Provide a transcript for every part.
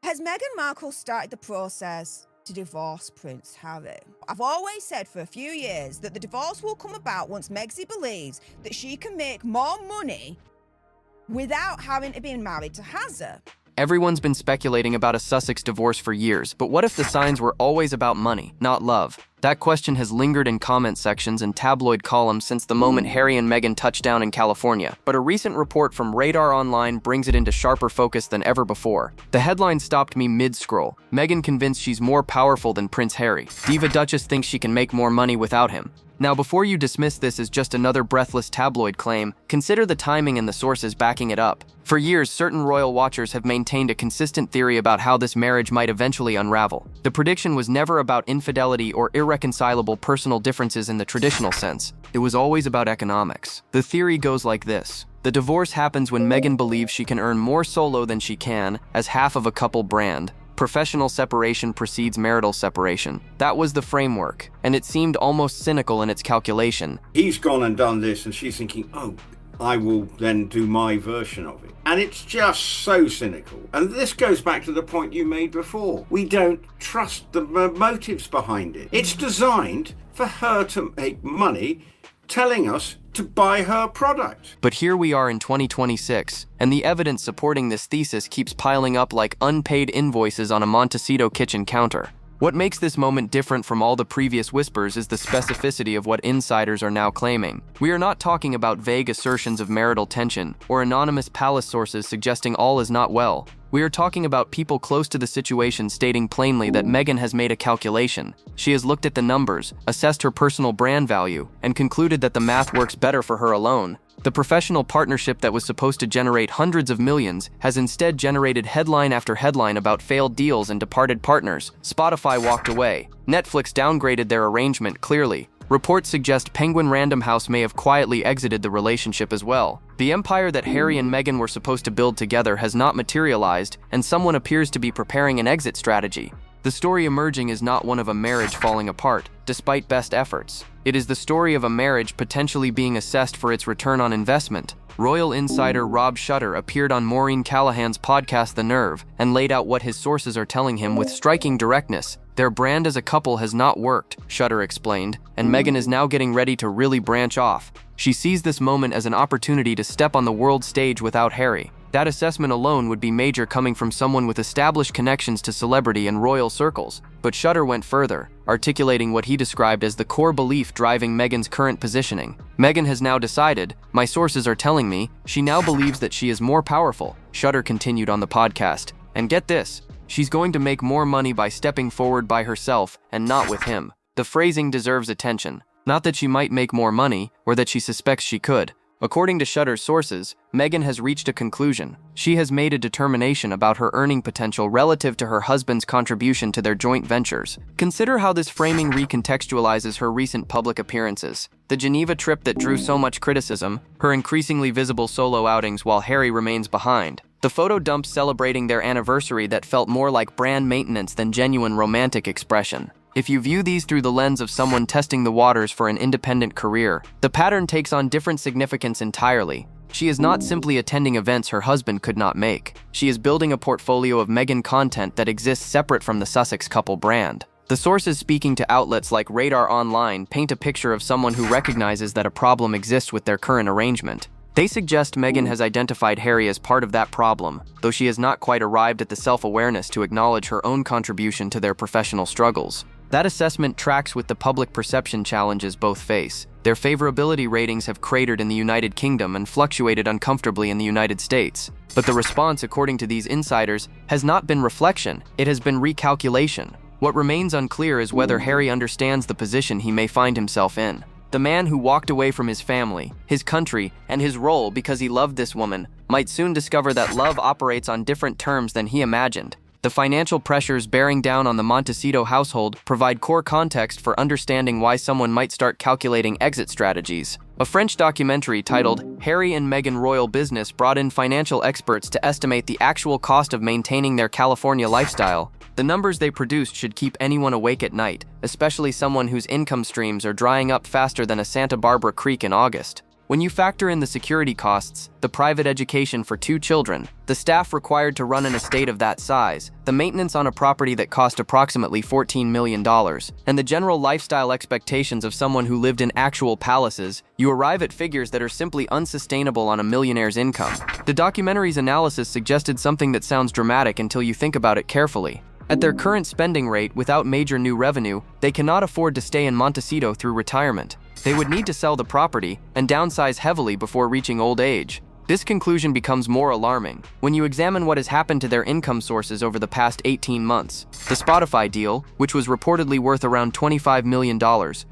Has Meghan Markle started the process to divorce Prince Harry? I've always said for a few years that the divorce will come about once Megsy believes that she can make more money without having to be married to Hazza. Everyone's been speculating about a Sussex divorce for years, but what if the signs were always about money, not love? That question has lingered in comment sections and tabloid columns since the moment Harry and Meghan touched down in California, but a recent report from Radar Online brings it into sharper focus than ever before. The headline stopped me mid-scroll. Meghan convinced she's more powerful than Prince Harry. Diva Duchess thinks she can make more money without him. Now, before you dismiss this as just another breathless tabloid claim, consider the timing and the sources backing it up. For years, certain royal watchers have maintained a consistent theory about how this marriage might eventually unravel. The prediction was never about infidelity or irreconcilable personal differences in the traditional sense. It was always about economics. The theory goes like this. The divorce happens when Meghan believes she can earn more solo than she can as half of a couple brand. Professional separation precedes marital separation. That was the framework, and it seemed almost cynical in its calculation. He's gone and done this, and she's thinking, oh, I will then do my version of it. And it's just so cynical. And this goes back to the point you made before. We don't trust the motives behind it. It's designed for her to make money telling us to buy her product. But here we are in 2026, and the evidence supporting this thesis keeps piling up like unpaid invoices on a Montecito kitchen counter. What makes this moment different from all the previous whispers is the specificity of what insiders are now claiming. We are not talking about vague assertions of marital tension or anonymous palace sources suggesting all is not well. We are talking about people close to the situation stating plainly that Meghan has made a calculation. She has looked at the numbers, assessed her personal brand value, and concluded that the math works better for her alone. The professional partnership that was supposed to generate hundreds of millions has instead generated headline after headline about failed deals and departed partners. Spotify walked away. Netflix downgraded their arrangement clearly. Reports suggest Penguin Random House may have quietly exited the relationship as well. The empire that Harry and Meghan were supposed to build together has not materialized, and someone appears to be preparing an exit strategy. The story emerging is not one of a marriage falling apart, despite best efforts. It is the story of a marriage potentially being assessed for its return on investment. Royal insider Rob Shutter appeared on Maureen Callahan's podcast The Nerve and laid out what his sources are telling him with striking directness. Their brand as a couple has not worked, Shutter explained, and Meghan is now getting ready to really branch off. She sees this moment as an opportunity to step on the world stage without Harry. That assessment alone would be major coming from someone with established connections to celebrity and royal circles. But Shutter went further, articulating what he described as the core belief driving Meghan's current positioning. Meghan has now decided, my sources are telling me, she now believes that she is more powerful, Shutter continued on the podcast. And get this, she's going to make more money by stepping forward by herself and not with him. The phrasing deserves attention. Not that she might make more money, or that she suspects she could. According to Shutter's sources, Meghan has reached a conclusion. She has made a determination about her earning potential relative to her husband's contribution to their joint ventures. Consider how this framing recontextualizes her recent public appearances. The Geneva trip that drew so much criticism, her increasingly visible solo outings while Harry remains behind, the photo dumps celebrating their anniversary that felt more like brand maintenance than genuine romantic expression. If you view these through the lens of someone testing the waters for an independent career, the pattern takes on different significance entirely. She is not simply attending events her husband could not make. She is building a portfolio of Meghan content that exists separate from the Sussex couple brand. The sources speaking to outlets like Radar Online paint a picture of someone who recognizes that a problem exists with their current arrangement. They suggest Meghan has identified Harry as part of that problem, though she has not quite arrived at the self-awareness to acknowledge her own contribution to their professional struggles. That assessment tracks with the public perception challenges both face. Their favorability ratings have cratered in the United Kingdom and fluctuated uncomfortably in the United States. But the response, according to these insiders, has not been reflection, it has been recalculation. What remains unclear is whether Harry understands the position he may find himself in. The man who walked away from his family, his country, and his role because he loved this woman might soon discover that love operates on different terms than he imagined. The financial pressures bearing down on the Montecito household provide core context for understanding why someone might start calculating exit strategies. A French documentary titled Harry and Meghan Royal Business brought in financial experts to estimate the actual cost of maintaining their California lifestyle. The numbers they produced should keep anyone awake at night, especially someone whose income streams are drying up faster than a Santa Barbara creek in August. When you factor in the security costs, the private education for 2 children, the staff required to run an estate of that size, the maintenance on a property that cost approximately $14 million, and the general lifestyle expectations of someone who lived in actual palaces, you arrive at figures that are simply unsustainable on a millionaire's income. The documentary's analysis suggested something that sounds dramatic until you think about it carefully. At their current spending rate, without major new revenue, they cannot afford to stay in Montecito through retirement. They would need to sell the property and downsize heavily before reaching old age. This conclusion becomes more alarming when you examine what has happened to their income sources over the past 18 months. The Spotify deal, which was reportedly worth around $25 million,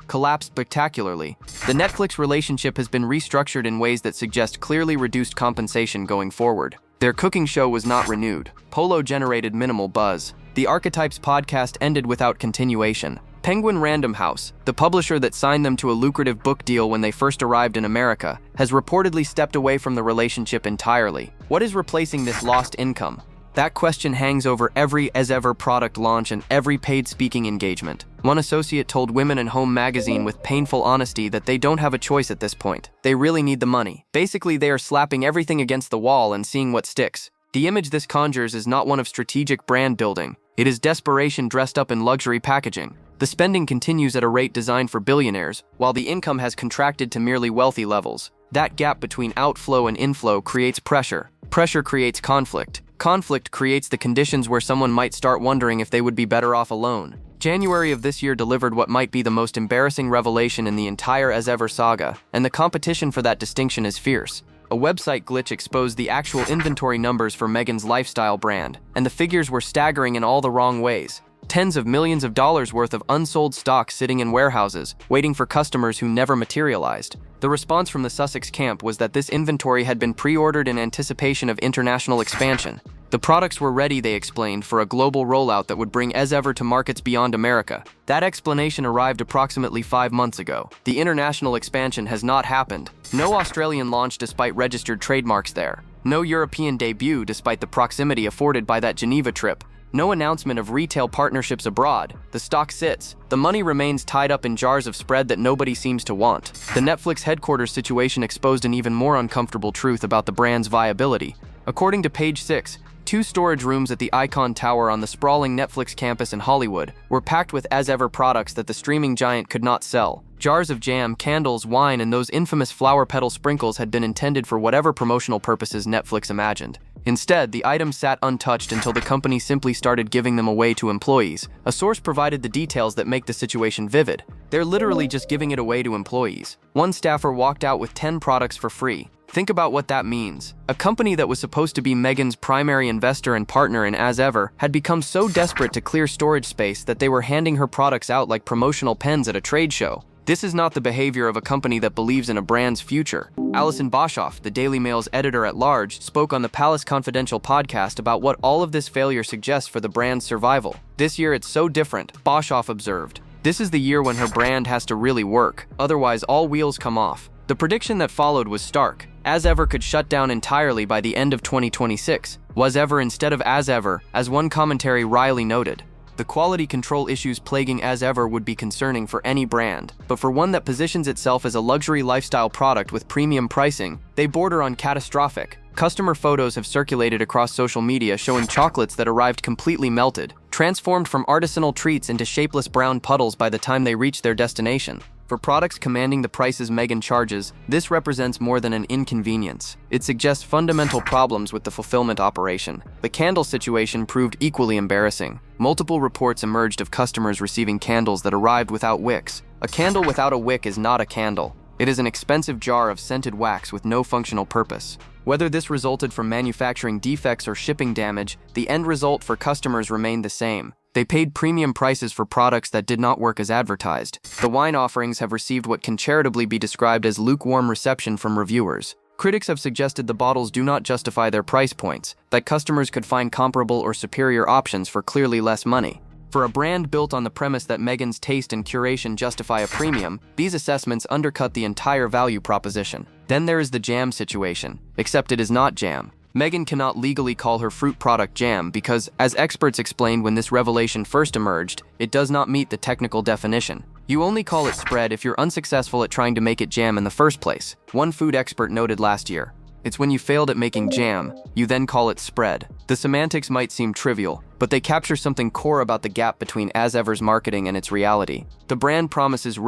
collapsed spectacularly. The Netflix relationship has been restructured in ways that suggest clearly reduced compensation going forward. Their cooking show was not renewed. Polo generated minimal buzz. The Archetypes podcast ended without continuation. Penguin Random House, the publisher that signed them to a lucrative book deal when they first arrived in America, has reportedly stepped away from the relationship entirely. What is replacing this lost income? That question hangs over every As Ever product launch and every paid speaking engagement. One associate told Women and Home magazine with painful honesty that they don't have a choice at this point. They really need the money. Basically, they are slapping everything against the wall and seeing what sticks. The image this conjures is not one of strategic brand building. It is desperation dressed up in luxury packaging. The spending continues at a rate designed for billionaires, while the income has contracted to merely wealthy levels. That gap between outflow and inflow creates pressure. Pressure creates conflict. Conflict creates the conditions where someone might start wondering if they would be better off alone. January of this year delivered what might be the most embarrassing revelation in the entire As Ever saga, and the competition for that distinction is fierce. A website glitch exposed the actual inventory numbers for Meghan's lifestyle brand, and the figures were staggering in all the wrong ways. Tens of millions of dollars worth of unsold stock sitting in warehouses, waiting for customers who never materialized. The response from the Sussex camp was that this inventory had been pre-ordered in anticipation of international expansion. The products were ready, they explained, for a global rollout that would bring As Ever to markets beyond America. That explanation arrived approximately 5 months ago. The international expansion has not happened. No Australian launch despite registered trademarks there. No European debut despite the proximity afforded by that Geneva trip. No announcement of retail partnerships abroad. The stock sits. The money remains tied up in jars of spread that nobody seems to want. The Netflix headquarters situation exposed an even more uncomfortable truth about the brand's viability. According to Page 6, 2 storage rooms at the Icon Tower on the sprawling Netflix campus in Hollywood were packed with As Ever products that the streaming giant could not sell. Jars of jam, candles, wine, and those infamous flower petal sprinkles had been intended for whatever promotional purposes Netflix imagined. Instead, the items sat untouched until the company simply started giving them away to employees. A source provided the details that make the situation vivid. They're literally just giving it away to employees. One staffer walked out with 10 products for free. Think about what that means. A company that was supposed to be Meghan's primary investor and partner in As Ever had become so desperate to clear storage space that they were handing her products out like promotional pens at a trade show. This is not the behavior of a company that believes in a brand's future. Alison Boshoff, the Daily Mail's editor-at-large, spoke on the Palace Confidential podcast about what all of this failure suggests for the brand's survival. This year it's so different, Boshoff observed. This is the year when her brand has to really work, otherwise all wheels come off. The prediction that followed was stark. As Ever could shut down entirely by the end of 2026. Was Ever instead of As Ever, as one commentary wryly noted. The quality control issues plaguing As Ever would be concerning for any brand, but for one that positions itself as a luxury lifestyle product with premium pricing, they border on catastrophic. Customer photos have circulated across social media showing chocolates that arrived completely melted, transformed from artisanal treats into shapeless brown puddles by the time they reach their destination. For products commanding the prices Meghan charges, this represents more than an inconvenience. It suggests fundamental problems with the fulfillment operation. The candle situation proved equally embarrassing. Multiple reports emerged of customers receiving candles that arrived without wicks. A candle without a wick is not a candle. It is an expensive jar of scented wax with no functional purpose. Whether this resulted from manufacturing defects or shipping damage, the end result for customers remained the same. They paid premium prices for products that did not work as advertised. The wine offerings have received what can charitably be described as lukewarm reception from reviewers. Critics have suggested the bottles do not justify their price points, that customers could find comparable or superior options for clearly less money. For a brand built on the premise that Meghan's taste and curation justify a premium, these assessments undercut the entire value proposition. Then there is the jam situation, except it is not jam. Meghan cannot legally call her fruit product jam because, as experts explained when this revelation first emerged, it does not meet the technical definition. You only call it spread if you're unsuccessful at trying to make it jam in the first place, one food expert noted last year. It's when you failed at making jam, you then call it spread. The semantics might seem trivial, but they capture something core about the gap between As Ever's marketing and its reality. The brand promises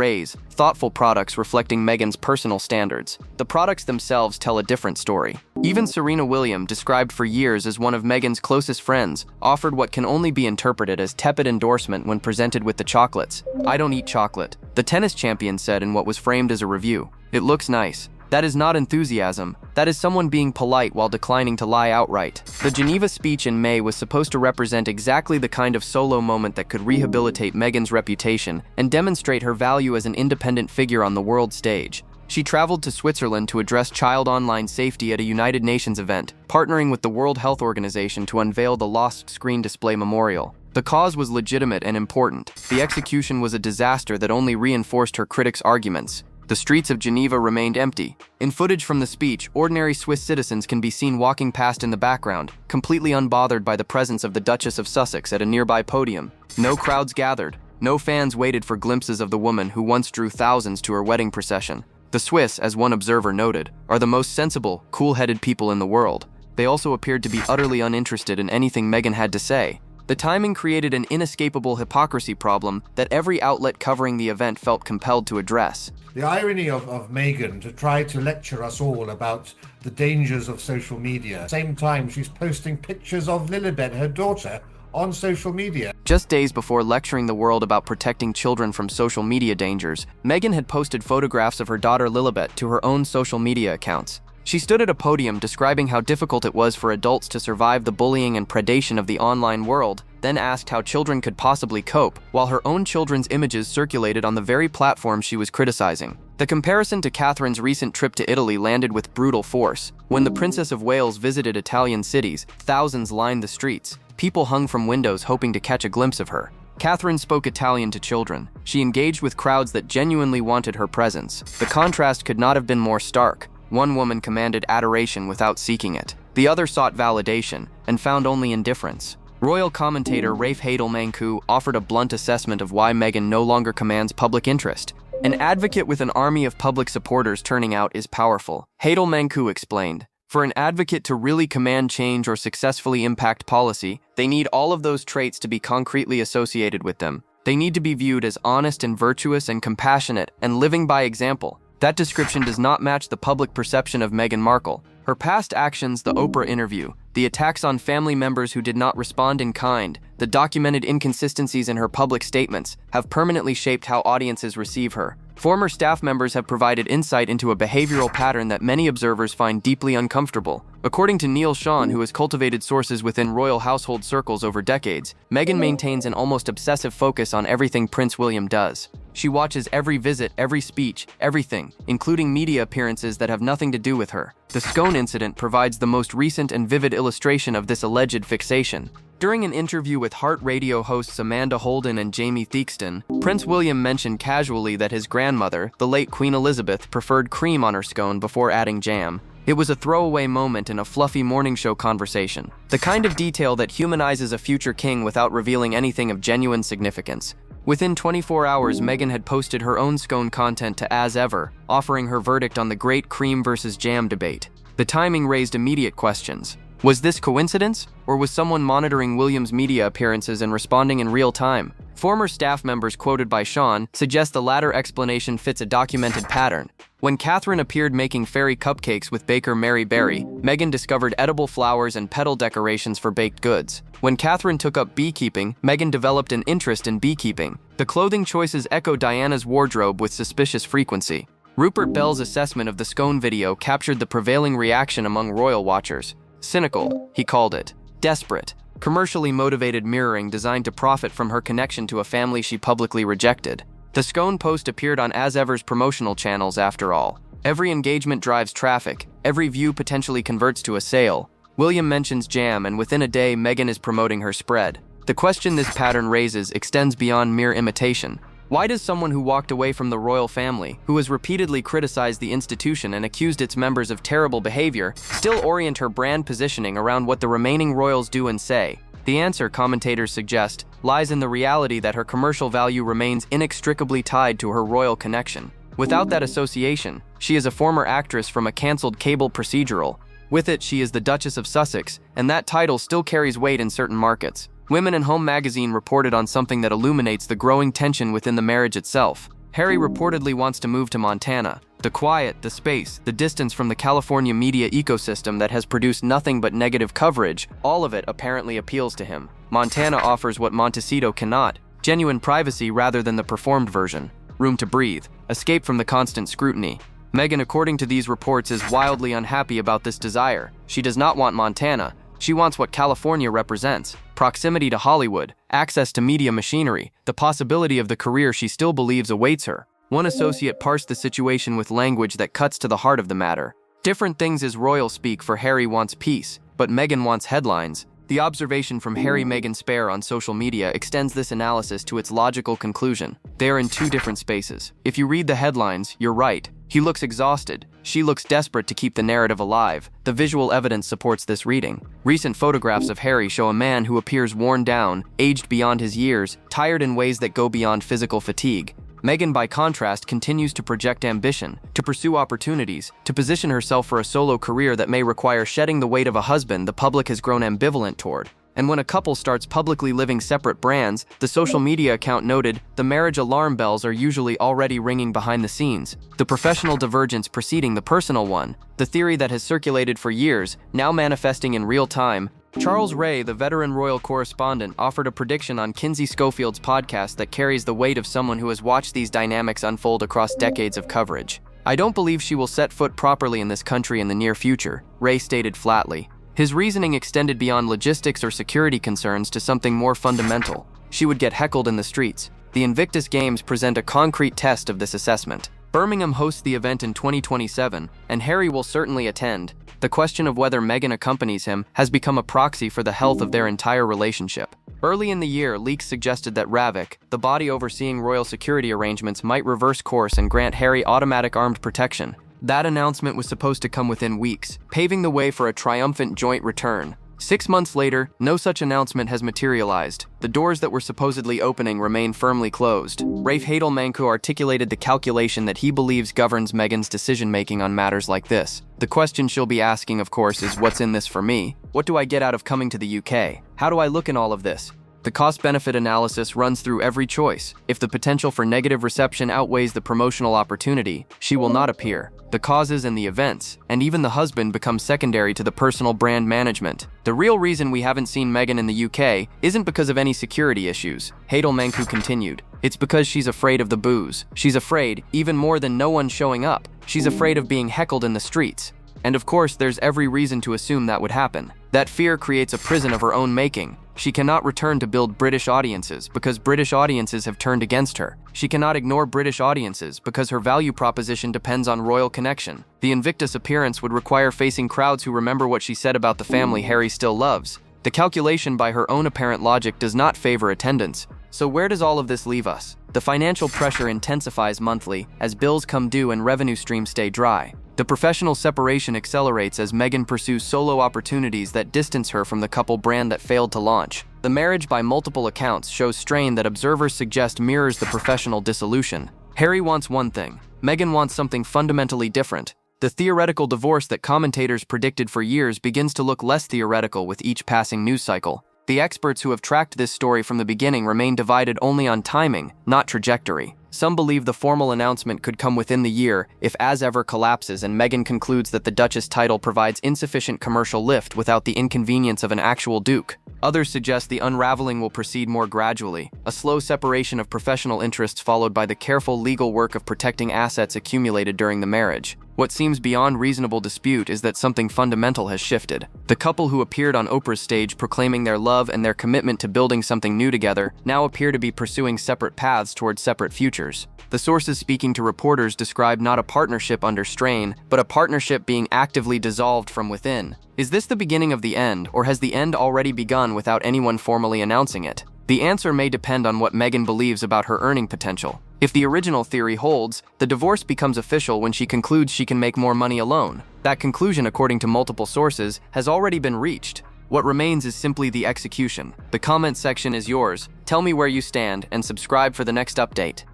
thoughtful products reflecting Meghan's personal standards. The products themselves tell a different story. Even Serena Williams, described for years as one of Meghan's closest friends, offered what can only be interpreted as tepid endorsement when presented with the chocolates. "I don't eat chocolate," the tennis champion said in what was framed as a review. "It looks nice." That is not enthusiasm. That is someone being polite while declining to lie outright. The Geneva speech in May was supposed to represent exactly the kind of solo moment that could rehabilitate Meghan's reputation and demonstrate her value as an independent figure on the world stage. She traveled to Switzerland to address child online safety at a United Nations event, partnering with the World Health Organization to unveil the Lost Screen Display Memorial. The cause was legitimate and important. The execution was a disaster that only reinforced her critics' arguments. The streets of Geneva remained empty. In footage from the speech, ordinary Swiss citizens can be seen walking past in the background, completely unbothered by the presence of the Duchess of Sussex at a nearby podium. No crowds gathered. No fans waited for glimpses of the woman who once drew thousands to her wedding procession. The Swiss, as one observer noted, are the most sensible, cool-headed people in the world. They also appeared to be utterly uninterested in anything Meghan had to say. The timing created an inescapable hypocrisy problem that every outlet covering the event felt compelled to address. The irony of Meghan to try to lecture us all about the dangers of social media. At the same time, she's posting pictures of Lilibet, her daughter, on social media. Just days before lecturing the world about protecting children from social media dangers, Meghan had posted photographs of her daughter Lilibet to her own social media accounts. She stood at a podium describing how difficult it was for adults to survive the bullying and predation of the online world, then asked how children could possibly cope, while her own children's images circulated on the very platform she was criticizing. The comparison to Catherine's recent trip to Italy landed with brutal force. When the Princess of Wales visited Italian cities, thousands lined the streets. People hung from windows hoping to catch a glimpse of her. Catherine spoke Italian to children. She engaged with crowds that genuinely wanted her presence. The contrast could not have been more stark. One woman commanded adoration without seeking it. The other sought validation and found only indifference. Royal commentator Rafe Hadel-Manku offered a blunt assessment of why Meghan no longer commands public interest. An advocate with an army of public supporters turning out is powerful. Hadel-Manku explained, for an advocate to really command change or successfully impact policy, they need all of those traits to be concretely associated with them. They need to be viewed as honest and virtuous and compassionate and living by example. That description does not match the public perception of Meghan Markle. Her past actions, the Oprah interview, the attacks on family members who did not respond in kind, the documented inconsistencies in her public statements, have permanently shaped how audiences receive her. Former staff members have provided insight into a behavioral pattern that many observers find deeply uncomfortable. According to Neil Sean, who has cultivated sources within royal household circles over decades, Meghan maintains an almost obsessive focus on everything Prince William does. She watches every visit, every speech, everything, including media appearances that have nothing to do with her. The scone incident provides the most recent and vivid illustration of this alleged fixation. During an interview with Heart Radio hosts Amanda Holden and Jamie Theakston, Prince William mentioned casually that his grandmother, the late Queen Elizabeth, preferred cream on her scone before adding jam. It was a throwaway moment in a fluffy morning show conversation, the kind of detail that humanizes a future king without revealing anything of genuine significance. Within 24 hours, Meghan had posted her own scone content to As Ever, offering her verdict on the great cream versus jam debate. The timing raised immediate questions. Was this coincidence, or was someone monitoring William's media appearances and responding in real time? Former staff members quoted by Sean suggest the latter explanation fits a documented pattern. When Catherine appeared making fairy cupcakes with baker Mary Berry, Meghan discovered edible flowers and petal decorations for baked goods. When Catherine took up beekeeping, Meghan developed an interest in beekeeping. The clothing choices echo Diana's wardrobe with suspicious frequency. Rupert Bell's assessment of the scone video captured the prevailing reaction among royal watchers. Cynical, he called it. Desperate. Commercially motivated mirroring designed to profit from her connection to a family she publicly rejected. The scone post appeared on As Ever's promotional channels after all. Every engagement drives traffic. Every view potentially converts to a sale. William mentions jam, and within a day, Meghan is promoting her spread. The question this pattern raises extends beyond mere imitation. Why does someone who walked away from the royal family, who has repeatedly criticized the institution and accused its members of terrible behavior, still orient her brand positioning around what the remaining royals do and say? The answer, commentators suggest, lies in the reality that her commercial value remains inextricably tied to her royal connection. Without that association, she is a former actress from a cancelled cable procedural. With it, she is the Duchess of Sussex, and that title still carries weight in certain markets. Women and Home magazine reported on something that illuminates the growing tension within the marriage itself. Harry reportedly wants to move to Montana. The quiet, the space, the distance from the California media ecosystem that has produced nothing but negative coverage, all of it apparently appeals to him. Montana offers what Montecito cannot: genuine privacy rather than the performed version. Room to breathe, escape from the constant scrutiny. Meghan, according to these reports, is wildly unhappy about this desire. She does not want Montana. She wants what California represents: proximity to Hollywood, access to media machinery, the possibility of the career she still believes awaits her. One associate parsed the situation with language that cuts to the heart of the matter. Different things is royal speak, for Harry wants peace, but Meghan wants headlines. The observation from Harry-Meghan Spare on social media extends this analysis to its logical conclusion. They are in two different spaces. If you read the headlines, you're right. He looks exhausted. She looks desperate to keep the narrative alive. The visual evidence supports this reading. Recent photographs of Harry show a man who appears worn down, aged beyond his years, tired in ways that go beyond physical fatigue. Meghan, by contrast, continues to project ambition, to pursue opportunities, to position herself for a solo career that may require shedding the weight of a husband the public has grown ambivalent toward. And when a couple starts publicly living separate brands, the social media account noted, the marriage alarm bells are usually already ringing behind the scenes, the professional divergence preceding the personal one, the theory that has circulated for years, now manifesting in real time. Charles Ray, the veteran royal correspondent, offered a prediction on Kinsey Schofield's podcast that carries the weight of someone who has watched these dynamics unfold across decades of coverage. "I don't believe she will set foot properly in this country in the near future," Ray stated flatly. His reasoning extended beyond logistics or security concerns to something more fundamental. She would get heckled in the streets. The Invictus Games present a concrete test of this assessment. Birmingham hosts the event in 2027, and Harry will certainly attend. The question of whether Meghan accompanies him has become a proxy for the health of their entire relationship. Early in the year, leaks suggested that Ravik, the body overseeing royal security arrangements, might reverse course and grant Harry automatic armed protection. That announcement was supposed to come within weeks, paving the way for a triumphant joint return. 6 months later, no such announcement has materialized. The doors that were supposedly opening remain firmly closed. Rafe Hadelmanku articulated the calculation that he believes governs Meghan's decision-making on matters like this. The question she'll be asking, of course, is, what's in this for me? What do I get out of coming to the UK? How do I look in all of this? The cost-benefit analysis runs through every choice. If the potential for negative reception outweighs the promotional opportunity, she will not appear. The causes and the events, and even the husband, become secondary to the personal brand management. The real reason we haven't seen Meghan in the UK isn't because of any security issues, Hadelmanku continued. It's because she's afraid of the booze. She's afraid, even more than no one showing up. She's afraid of being heckled in the streets. And of course, there's every reason to assume that would happen. That fear creates a prison of her own making. She cannot return to build British audiences because British audiences have turned against her. She cannot ignore British audiences because her value proposition depends on royal connection. The Invictus appearance would require facing crowds who remember what she said about the family Harry still loves. The calculation by her own apparent logic does not favor attendance. So where does all of this leave us? The financial pressure intensifies monthly as bills come due and revenue streams stay dry. The professional separation accelerates as Meghan pursues solo opportunities that distance her from the couple brand that failed to launch. The marriage, by multiple accounts, shows strain that observers suggest mirrors the professional dissolution. Harry wants one thing. Meghan wants something fundamentally different. The theoretical divorce that commentators predicted for years begins to look less theoretical with each passing news cycle. The experts who have tracked this story from the beginning remain divided only on timing, not trajectory. Some believe the formal announcement could come within the year if As Ever collapses and Meghan concludes that the Duchess title provides insufficient commercial lift without the inconvenience of an actual duke. Others suggest the unraveling will proceed more gradually, a slow separation of professional interests followed by the careful legal work of protecting assets accumulated during the marriage. What seems beyond reasonable dispute is that something fundamental has shifted. The couple who appeared on Oprah's stage proclaiming their love and their commitment to building something new together now appear to be pursuing separate paths towards separate futures. The sources speaking to reporters describe not a partnership under strain, but a partnership being actively dissolved from within. Is this the beginning of the end, or has the end already begun without anyone formally announcing it? The answer may depend on what Meghan believes about her earning potential. If the original theory holds, the divorce becomes official when she concludes she can make more money alone. That conclusion, according to multiple sources, has already been reached. What remains is simply the execution. The comment section is yours. Tell me where you stand and subscribe for the next update.